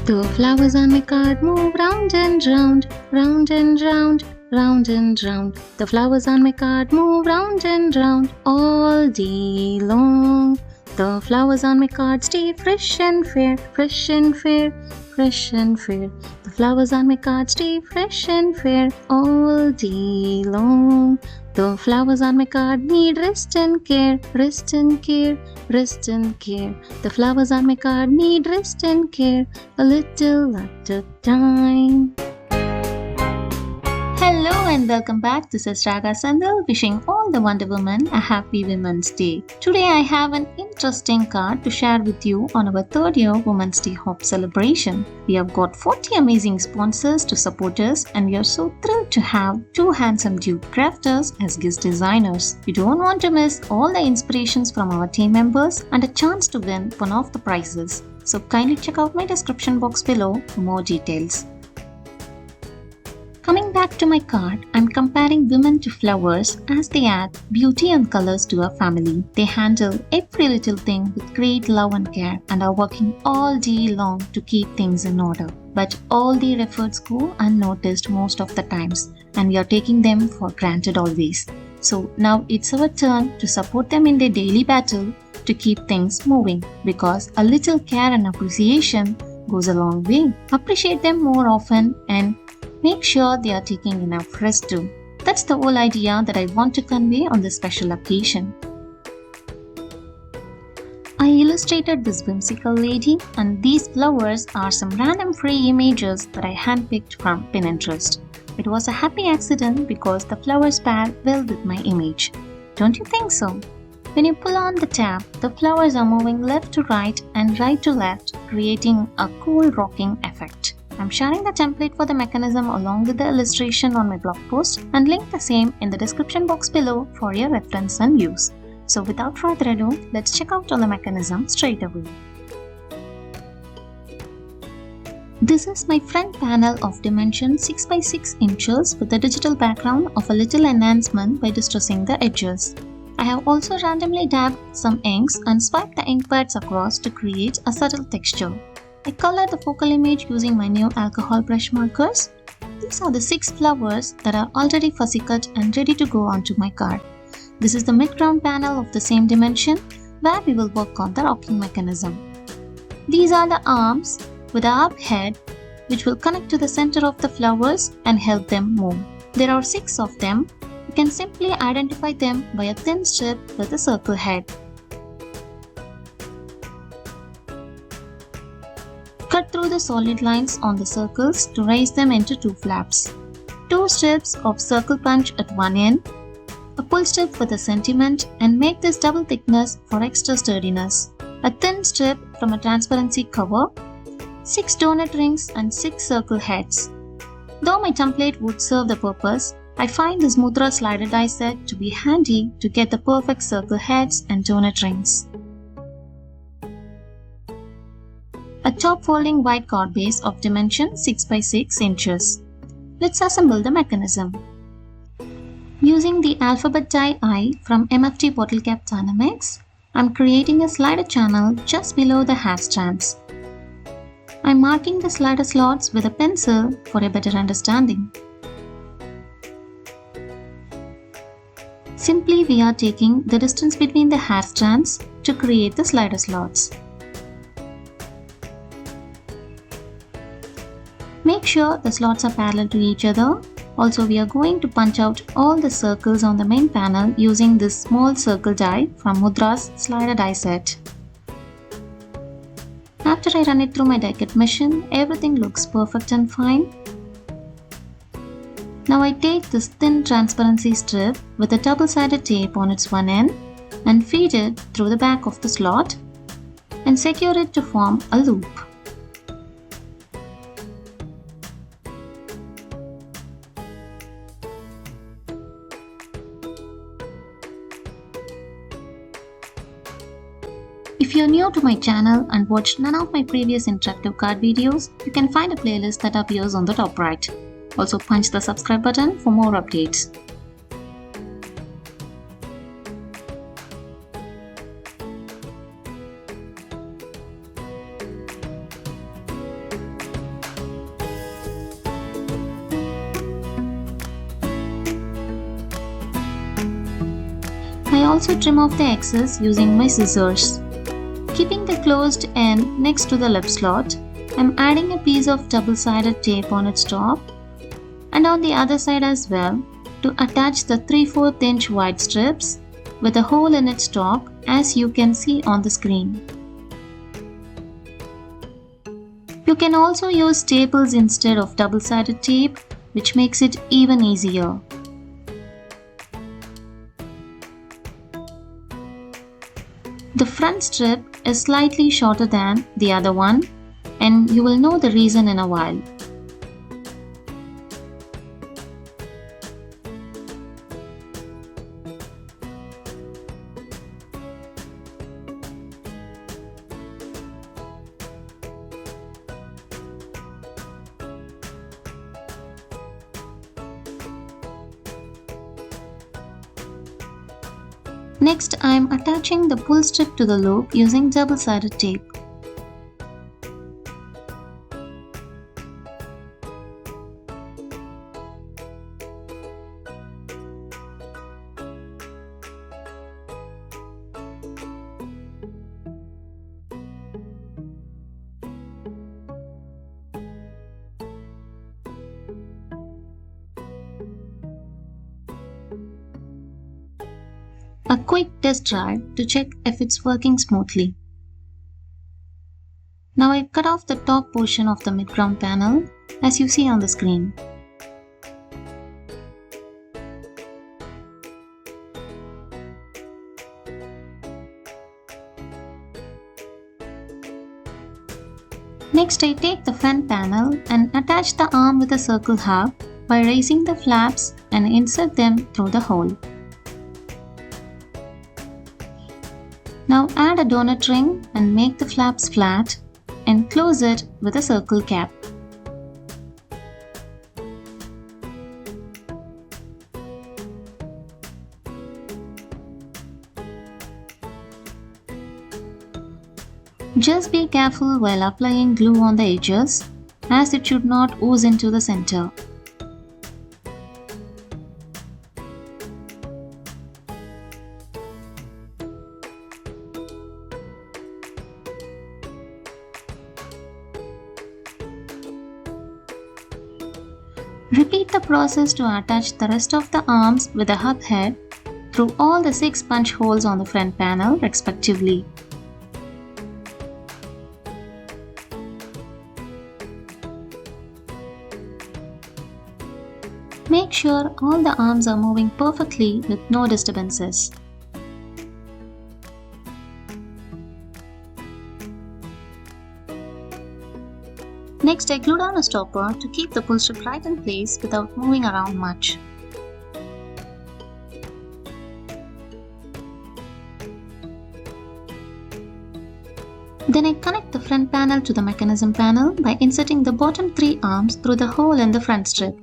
The flowers on my card move round and round, round and round, round and round. The flowers on my card move round and round all day long. The flowers on my card stay fresh and fair, fresh and fair, fresh and fair. The flowers on my card stay fresh and fair all day long. The flowers on my card need rest and care, rest and care, rest and care. The flowers on my card need rest and care, a little at a time. Hello and welcome back. This is Raga Sandal wishing all the Wonder Women a happy Women's Day. Today I have an interesting card to share with you on our third year Women's Day Hope celebration. We have got 40 amazing sponsors to support us and we are so thrilled to have two handsome Duke crafters as guest designers. You don't want to miss all the inspirations from our team members and a chance to win one of the prizes. So kindly check out my description box below for more details. Coming back to my card, I'm comparing women to flowers as they add beauty and colors to our family. They handle every little thing with great love and care and are working all day long to keep things in order. But all their efforts go unnoticed most of the times and we are taking them for granted always. So now it's our turn to support them in their daily battle to keep things moving because a little care and appreciation goes a long way. Appreciate them more often and make sure they are taking enough rest too. That's the whole idea that I want to convey on this special occasion. I illustrated this whimsical lady and these flowers are some random free images that I handpicked from Pinterest. It was a happy accident because the flowers pair well with my image. Don't you think so? When you pull on the tab, the flowers are moving left to right and right to left, creating a cool rocking effect. I'm sharing the template for the mechanism along with the illustration on my blog post and link the same in the description box below for your reference and use. So without further ado, let's check out on the mechanism straight away. This is my front panel of dimension 6 by 6 inches with a digital background of a little enhancement by distressing the edges. I have also randomly dabbed some inks and swiped the ink pads across to create a subtle texture. I colored the focal image using my new alcohol brush markers. These are the 6 flowers that are already fussy cut and ready to go onto my card. This is the mid-ground panel of the same dimension where we will work on the rocking mechanism. These are the arms with a up head which will connect to the center of the flowers and help them move. There are 6 of them. You can simply identify them by a thin strip with a circle head. Cut through the solid lines on the circles to raise them into 2 flaps. 2 strips of circle punch at one end, a pull strip with a sentiment and make this double thickness for extra sturdiness. A thin strip from a transparency cover, 6 donut rings and 6 circle heads. Though my template would serve the purpose, I find this Mudra slider die set to be handy to get the perfect circle heads and donut rings. A top folding white card base of dimension 6 by 6 inches. Let's assemble the mechanism. Using the alphabet die I from MFT Bottle Cap Dynamics, I'm creating a slider channel just below the hair strands. I'm marking the slider slots with a pencil for a better understanding. Simply we are taking the distance between the hair strands to create the slider slots. Make sure the slots are parallel to each other. Also, we are going to punch out all the circles on the main panel using this small circle die from Mudra's slider die set. After I run it through my die cut machine, everything looks perfect and fine. Now I take this thin transparency strip with a double-sided tape on its one end and feed it through the back of the slot and secure it to form a loop. If you're new to my channel and watched none of my previous interactive card videos, you can find a playlist that appears on the top right. Also punch the subscribe button for more updates. also trim off the excess using my scissors. Keeping the closed end next to the lip slot, I'm adding a piece of double-sided tape on its top and on the other side as well to attach the 3/4 inch wide strips with a hole in its top, as you can see on the screen. You can also use staples instead of double-sided tape, which makes it even easier. The front strip is slightly shorter than the other one, and you will know the reason in a while. Next, I am attaching the pull strip to the loop using double-sided tape. A quick test drive to check if it's working smoothly. Now I cut off the top portion of the mid-ground panel, as you see on the screen. Next, I take the front panel and attach the arm with a circle hub by raising the flaps and insert them through the hole. Now add a donut ring and make the flaps flat and close it with a circle cap. Just be careful while applying glue on the edges, as it should not ooze into the center. Repeat the process to attach the rest of the arms with the hub head through all the 6 punch holes on the front panel respectively. Make sure all the arms are moving perfectly with no disturbances. Next, I glue down a stopper to keep the pull strip right in place without moving around much. Then I connect the front panel to the mechanism panel by inserting the bottom 3 arms through the hole in the front strip.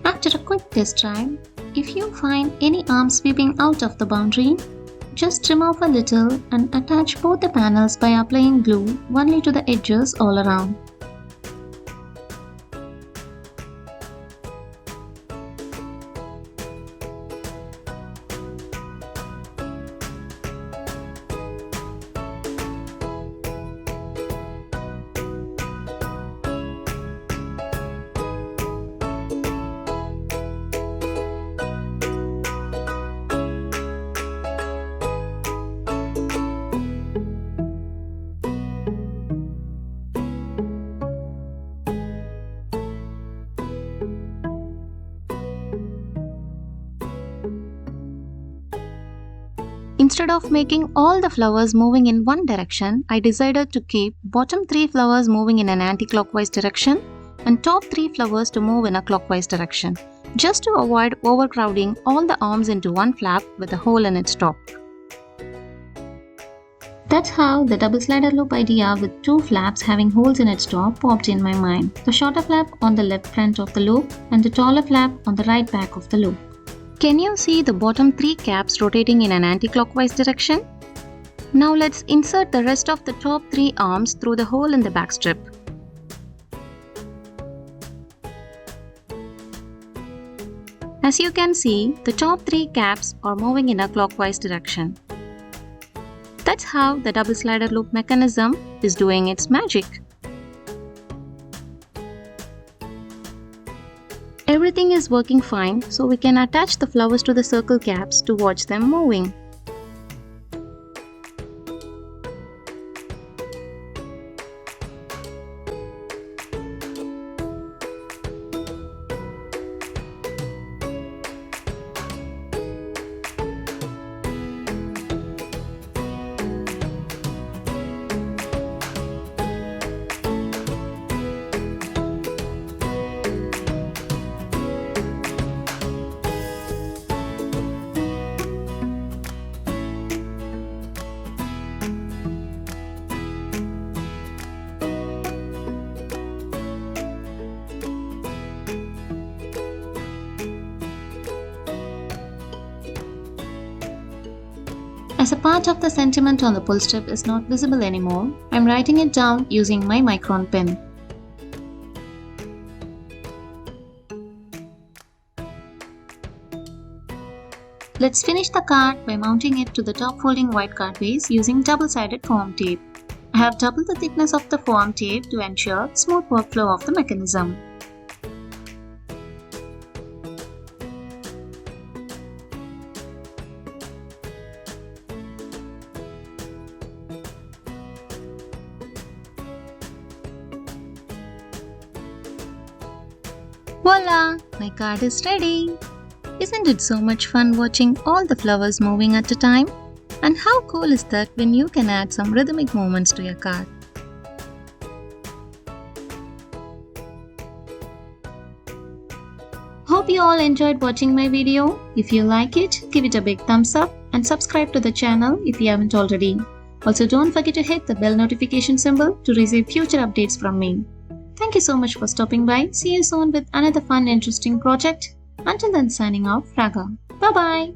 After a quick test drive, if you find any arm sweeping out of the boundary, just trim off a little and attach both the panels by applying glue only to the edges all around. Instead of making all the flowers moving in one direction, I decided to keep bottom 3 flowers moving in an anti-clockwise direction and top 3 flowers to move in a clockwise direction, just to avoid overcrowding all the arms into one flap with a hole in its top. That's how the double slider loop idea with two flaps having holes in its top popped in my mind. The shorter flap on the left front of the loop and the taller flap on the right back of the loop. Can you see the bottom three caps rotating in an anti-clockwise direction? Now let's insert the rest of the top three arms through the hole in the back strip. As you can see, the top three caps are moving in a clockwise direction. That's how the double slider loop mechanism is doing its magic. Everything is working fine, so we can attach the flowers to the circle caps to watch them moving. As a part of the sentiment on the pull strip is not visible anymore, I'm writing it down using my micron pen. Let's finish the card by mounting it to the top folding white card base using double-sided foam tape. I have doubled the thickness of the foam tape to ensure smooth workflow of the mechanism. Voila! My card is ready! Isn't it so much fun watching all the flowers moving at a time? And how cool is that when you can add some rhythmic movements to your card? Hope you all enjoyed watching my video. If you like it, give it a big thumbs up and subscribe to the channel if you haven't already. Also, don't forget to hit the bell notification symbol to receive future updates from me. Thank you so much for stopping by. See you soon with another fun, interesting project. Until then, signing off, Raga. Bye-bye.